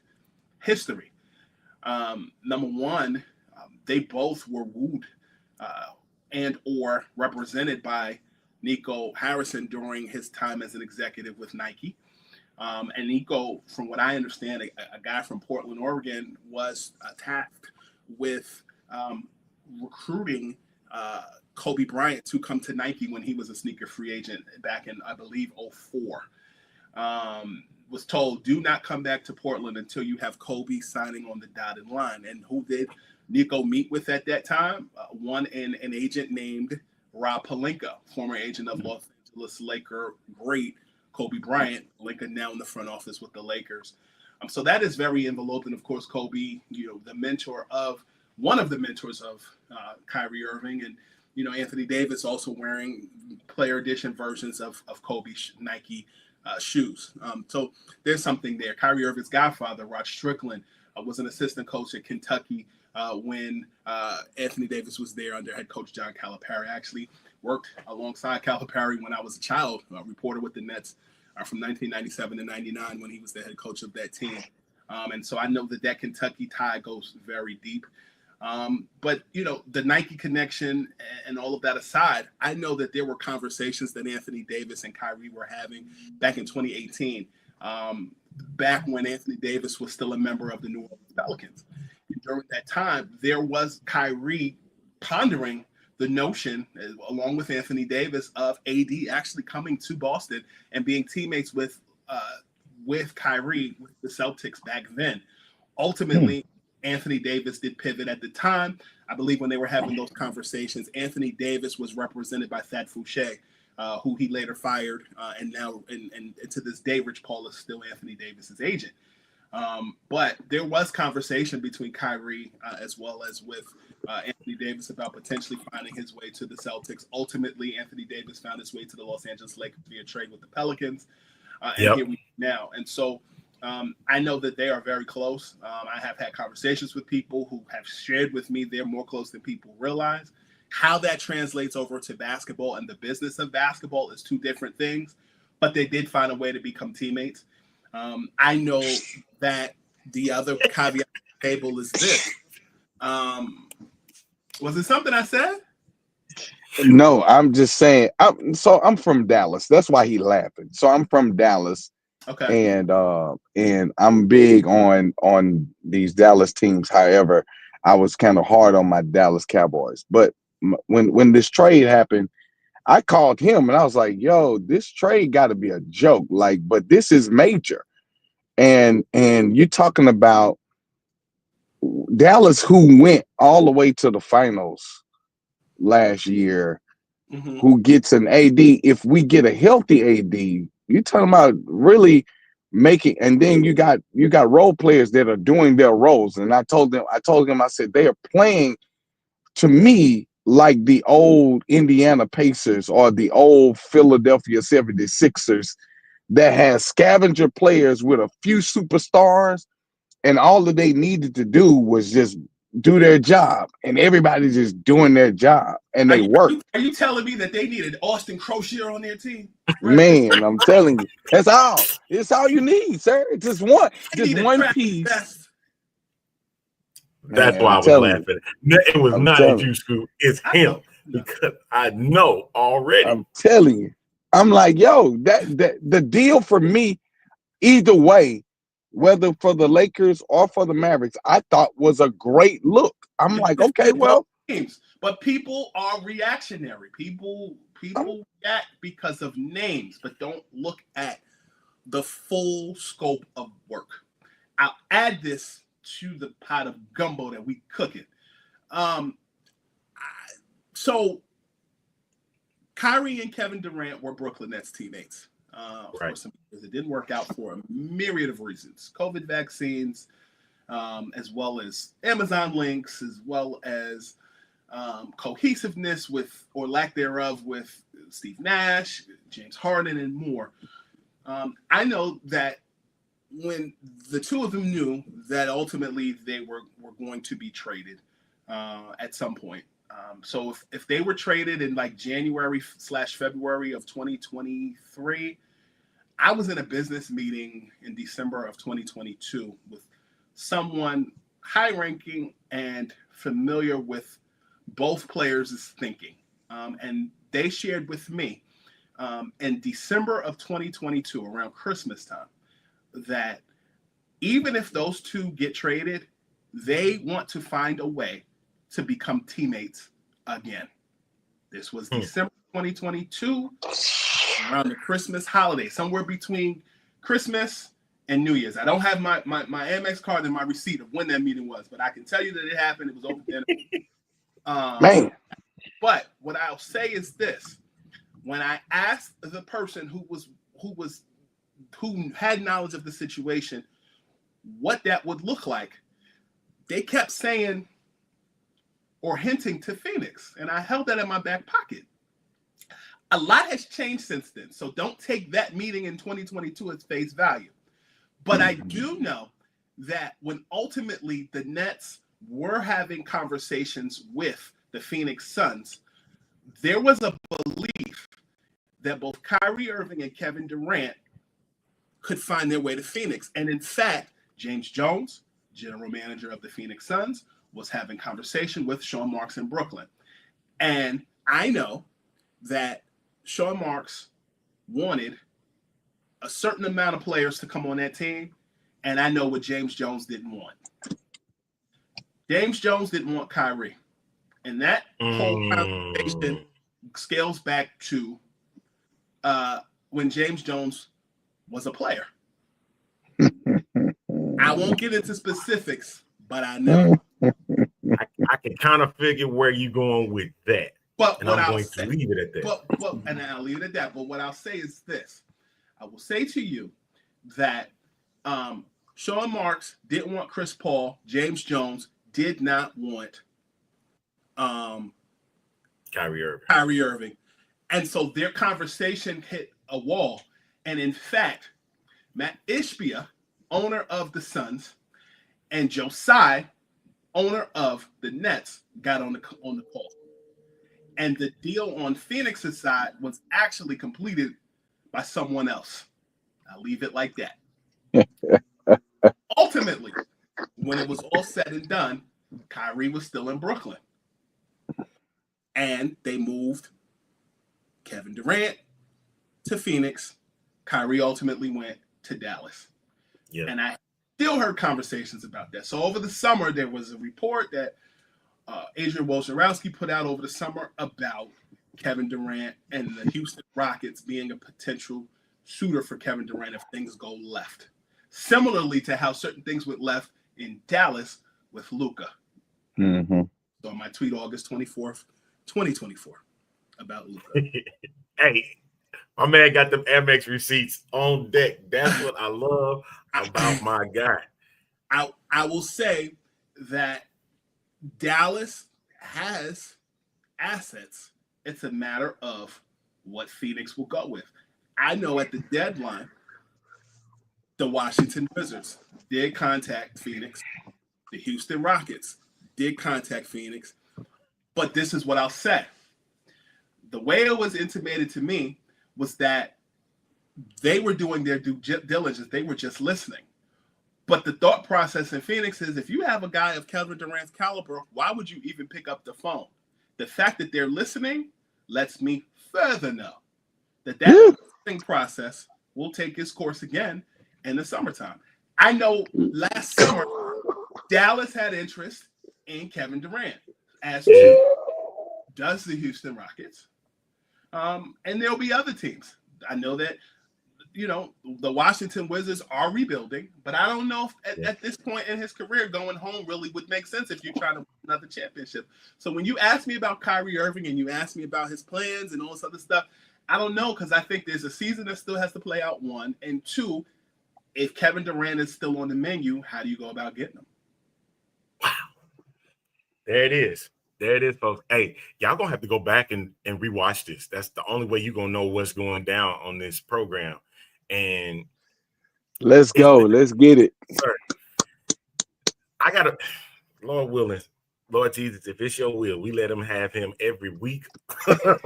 history. Number one, they both were wooed and or represented by Nico Harrison during his time as an executive with Nike. And Nico, from what I understand, a guy from Portland, Oregon, was tasked with recruiting Kobe Bryant to come to Nike when he was a sneaker free agent back in, I believe, 2004. Was told, do not come back to Portland until you have Kobe signing on the dotted line. And who did Nico meet with at that time? An agent named Rob Pelinka, former agent of Los Angeles Laker great Kobe Bryant. Pelinka now in the front office with the Lakers. So that is very enveloped. And of course, Kobe, one of the mentors of Kyrie Irving, and Anthony Davis also wearing player edition versions of Kobe's Nike shoes. So there's something there. Kyrie Irving's godfather, Rod Strickland, was an assistant coach at Kentucky when Anthony Davis was there under head coach John Calipari. I actually worked alongside Calipari when I was a child, reporter with the Nets from 1997 to 99 when he was the head coach of that team. And so I know that Kentucky tie goes very deep. But the Nike connection and all of that aside, I know that there were conversations that Anthony Davis and Kyrie were having back in 2018, back when Anthony Davis was still a member of the New Orleans Pelicans. And during that time, there was Kyrie pondering the notion, along with Anthony Davis, of AD actually coming to Boston and being teammates with Kyrie with the Celtics back then. Ultimately, Anthony Davis did pivot at the time. I believe when they were having those conversations, Anthony Davis was represented by Thad Fouché, who he later fired, and now, and to this day, Rich Paul is still Anthony Davis's agent. But there was conversation between Kyrie as well as with Anthony Davis about potentially finding his way to the Celtics. Ultimately, Anthony Davis found his way to the Los Angeles Lakers via trade with the Pelicans, and here we are now. And so I know that they are very close. I have had conversations with people who have shared with me they're more close than people realize. How that translates over to basketball and the business of basketball is two different things, but they did find a way to become teammates. I know that the other caveat on the table is this. Was it something I said? No, I'm just saying. I'm from Dallas. That's why he laughing. So I'm from Dallas. Okay. And I'm big on these Dallas teams. However, I was kind of hard on my Dallas Cowboys. But when this trade happened, I called him and I was like, "Yo, this trade got to be a joke. But this is major." And you're talking about Dallas, who went all the way to the finals last year, who gets an AD. If we get a healthy AD, you're talking about really making, and then you got role players that are doing their roles. And I told him, I said, they are playing to me like the old Indiana Pacers or the old Philadelphia 76ers that has scavenger players with a few superstars, and all that they needed to do was just do their job, and everybody's just doing their job, and they work. Are you telling me that they needed Austin Crocier on their team? Man, I'm telling you, that's all. It's all you need, sir. It's just one piece. That's why I was laughing. It was not at you, Scoop. It's him, because I know already. I'm telling you. I'm like, yo, that the deal for me, either way, whether for the Lakers or for the Mavericks, I thought was a great look. I'm like, okay, well. But people are reactionary. People react because of names, but don't look at the full scope of work. I'll add this to the pot of gumbo that we cooking. So Kyrie and Kevin Durant were Brooklyn Nets teammates. For some years. It didn't work out for a myriad of reasons. COVID vaccines, as well as Amazon links, as well as cohesiveness with, or lack thereof, with Steve Nash, James Harden, and more. I know that when the two of them knew that ultimately they were going to be traded at some point. So if they were traded in like January/February of 2023, I was in a business meeting in December of 2022 with someone high-ranking and familiar with both players' thinking. And they shared with me in December of 2022, around Christmas time, that even if those two get traded, they want to find a way to become teammates again. This was December 2022, around the Christmas holiday, somewhere between Christmas and New Year's. I don't have my Amex card and my receipt of when that meeting was, but I can tell you that it happened. It was over dinner. Man. But what I'll say is this: when I asked the person who had knowledge of the situation what that would look like, they kept saying or hinting to Phoenix, and I held that in my back pocket. A lot has changed since then, so don't take that meeting in 2022 as face value. But I do know that when ultimately the Nets were having conversations with the Phoenix Suns, there was a belief that both Kyrie Irving and Kevin Durant could find their way to Phoenix. And in fact, James Jones, general manager of the Phoenix Suns, was having conversation with Sean Marks in Brooklyn. And I know that Sean Marks wanted a certain amount of players to come on that team, and I know what James Jones didn't want. James Jones didn't want Kyrie. And that whole conversation scales back to when James Jones was a player. I won't get into specifics, but I know. I can kind of figure where you're going with that. But and I'm going to leave it at that. And I'll leave it at that. But what I'll say is this. I will say to you that Sean Marks didn't want Chris Paul. James Jones did not want Kyrie Irving. And so their conversation hit a wall. And in fact, Matt Ishbia, owner of the Suns, and Joe Tsai, owner of the Nets, got on the call. And the deal on Phoenix's side was actually completed by someone else. I'll leave it like that. Ultimately, when it was all said and done, Kyrie was still in Brooklyn. And they moved Kevin Durant to Phoenix. Kyrie ultimately went to Dallas. Yeah. And I still heard conversations about that. So over the summer, there was a report that Adrian Wojnarowski put out over the summer about Kevin Durant and the Houston Rockets being a potential suitor for Kevin Durant if things go left. Similarly to how certain things went left in Dallas with Luka. Mm-hmm. So my tweet August 24th, 2024 about Luka. Hey, my man got them Amex receipts on deck. That's what I love about my guy. I will say that Dallas has assets. It's a matter of what Phoenix will go with. I know at the deadline, the Washington Wizards did contact Phoenix. The Houston Rockets did contact Phoenix. But this is what I'll say. The way it was intimated to me was that they were doing their due diligence. They were just listening. But the thought process in Phoenix is if you have a guy of Kevin Durant's caliber, why would you even pick up the phone? The fact that they're listening lets me further know that listening process will take its course again in the summertime. I know last summer, Dallas had interest in Kevin Durant, as does the Houston Rockets. And there'll be other teams. I know that, the Washington Wizards are rebuilding, but I don't know if at this point in his career, going home really would make sense if you're trying to win another championship. So when you ask me about Kyrie Irving and you ask me about his plans and all this other stuff, I don't know, because I think there's a season that still has to play out, one. And two, if Kevin Durant is still on the menu, how do you go about getting him? Wow. There it is. There it is, folks. Hey, y'all gonna have to go back and rewatch this. That's the only way you're gonna know what's going down on this program. And let's go. Let's get it. Sir, I gotta, Lord willing, Lord Jesus, if it's your will, we let him have him every week. Because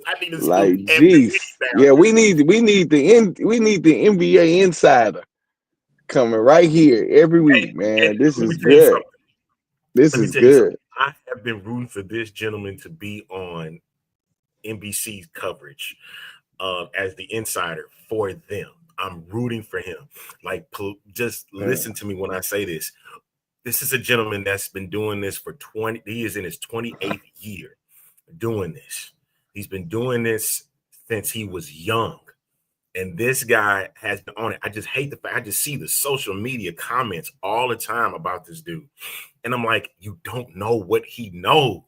I need to like, geez. Yeah, we need the NBA insider coming right here every week, man. This is good. This is good. I have been rooting for this gentleman to be on NBC's coverage as the insider for them. I'm rooting for him. Like, just listen to me when I say this. This is a gentleman that's been doing this for 20. He is in his 28th year doing this. He's been doing this since he was young. And this guy has been on it. I just hate the fact I just see the social media comments all the time about this dude. And I'm like, you don't know what he knows.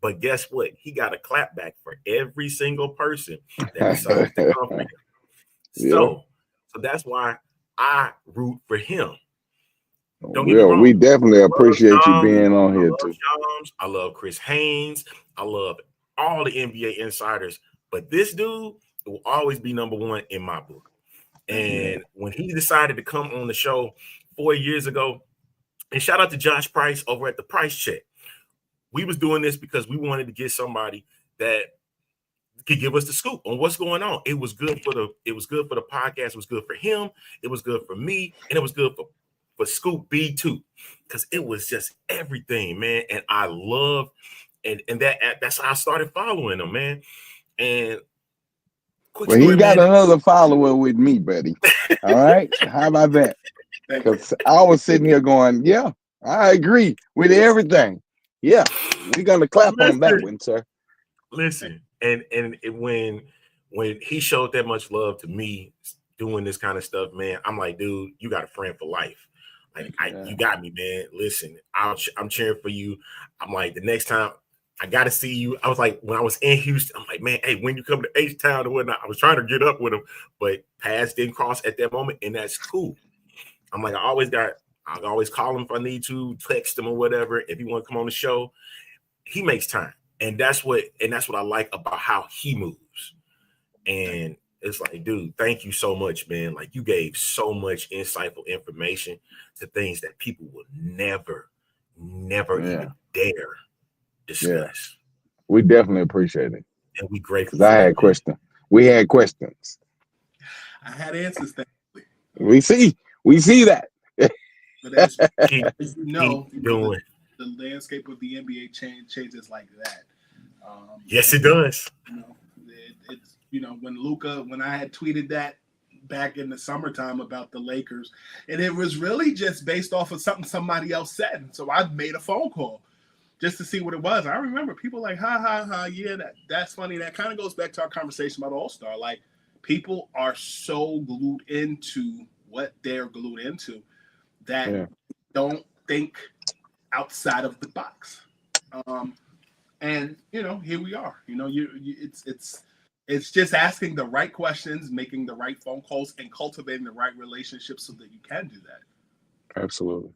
But guess what? He got a clap back for every single person that decides to come for him. So that's why I root for him. Don't get me wrong. We definitely appreciate you being on here too. I love Chris Haynes. I love all the NBA insiders. But this dude will always be number one in my book. And when he decided to come on the show 4 years ago, and shout out to Josh Price over at the Price Check. We was doing this because we wanted to get somebody that could give us the scoop on what's going on. It was good for the podcast. It was good for him. It was good for me, and it was good for Scoop B too, because it was just everything, man. And I love and that's how I started following him, man. And he got another follower with me, buddy. All right, how about that? Because I was sitting here going, yeah, I agree with everything. Yeah, we're gonna clap on that one, sir. Listen, and when he showed that much love to me doing this kind of stuff, man, I'm like, dude, you got a friend for life. Like, you got me, man. Listen, I'm cheering for you. I'm like, the next time I got to see you. I was like, when I was in Houston, I'm like, man, hey, when you come to H-Town or whatnot, I was trying to get up with him, but paths didn't cross at that moment, and that's cool. I'm like, I always call him if I need to, text him or whatever. If he want to come on the show, he makes time. And that's what I like about how he moves. And it's like, dude, thank you so much, man. Like, you gave so much insightful information to things that people will never even dare discuss. Yeah. We definitely appreciate it. And we grateful. I had questions. We had questions. I had answers. Thankfully. We see that. But as you know, the landscape of the NBA changes like that. Yes, it does. It's when I had tweeted that back in the summertime about the Lakers, and it was really just based off of something somebody else said. And so I made a phone call just to see what it was. I remember people like, ha, yeah, that's funny. That kind of goes back to our conversation about All-Star. Like, people are so glued into what they're glued into that don't think outside of the box. And here we are. It's just asking the right questions, making the right phone calls, and cultivating the right relationships so that you can do that. Absolutely.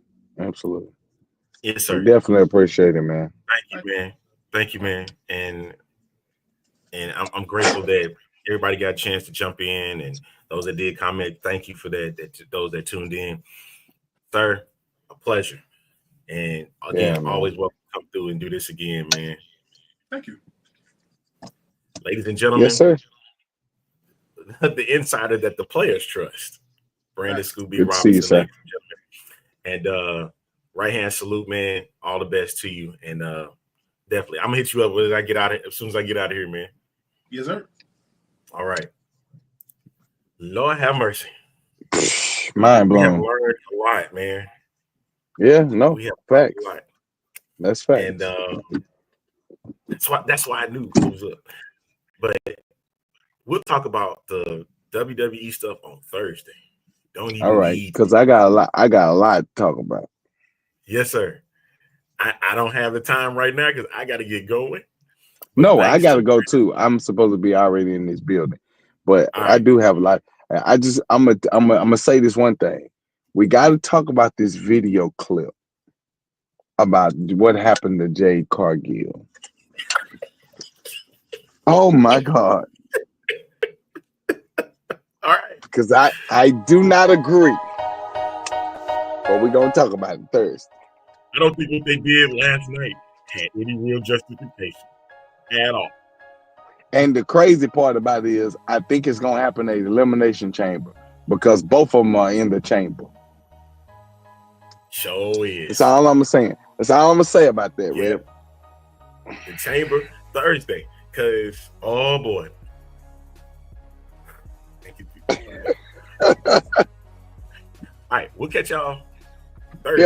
Yes, sir. We definitely appreciate it, man. Thank you, man. And I'm grateful that everybody got a chance to jump in, and those that did comment, thank you for that. Those that tuned in, sir, a pleasure. And again, always welcome to come through and do this again, man. Thank you. Ladies and gentlemen, yes, sir. The insider that the players trust, Brandon Scooby Good Robinson, to see you, sir. And right hand salute, man. All the best to you, and definitely, I'm gonna hit you up as soon as I get out of here, man. Yes, sir. All right. Lord have mercy. Mind blown. We have learned a lot, man. Yeah, no, we have facts. A lot. That's facts. And that's why I knew it was up. But we'll talk about the WWE stuff on Thursday. Don't even. All right, because I got a lot to talk about. Yes, sir. I don't have the time right now because I got to get going. No, I got to go too. I'm supposed to be already in this building, but I do have a lot. I'm gonna say this one thing. We got to talk about this video clip about what happened to Jade Cargill. Oh my God. All right. Because I do not agree. But we're going to talk about it Thursday. I don't think what they did last night had any real justification at all. And the crazy part about it is, I think it's going to happen at Elimination Chamber because both of them are in the chamber. Sure is. That's all I'm saying. That's all I'm going to say about that, Yeah. Red. The chamber Thursday. Because, oh boy. Thank you. All right, we'll catch y'all Thursday.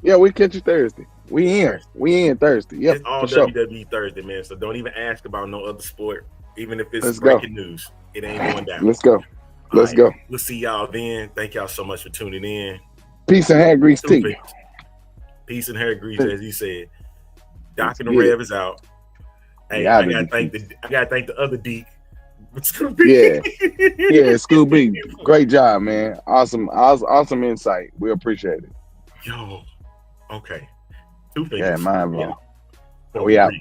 Yeah, we catch you Thursday. We in Thursday. Yep, It's all for sure. WWE Thursday, man. So don't even ask about no other sport, even if it's Let's go. breaking news. It ain't going down. Let's go. Let's go. We'll see y'all then. Thank y'all so much for tuning in. Peace and hair grease tea. Peace and hair grease, as he said. Doc and the Yeah. Rev is out. Hey, Yeah, I gotta thank the other Deke. Yeah, Scoob B. Great job, man. Awesome insight. We appreciate it. Yo, okay. 2 fingers. Yeah, mind blown. Yeah. We out.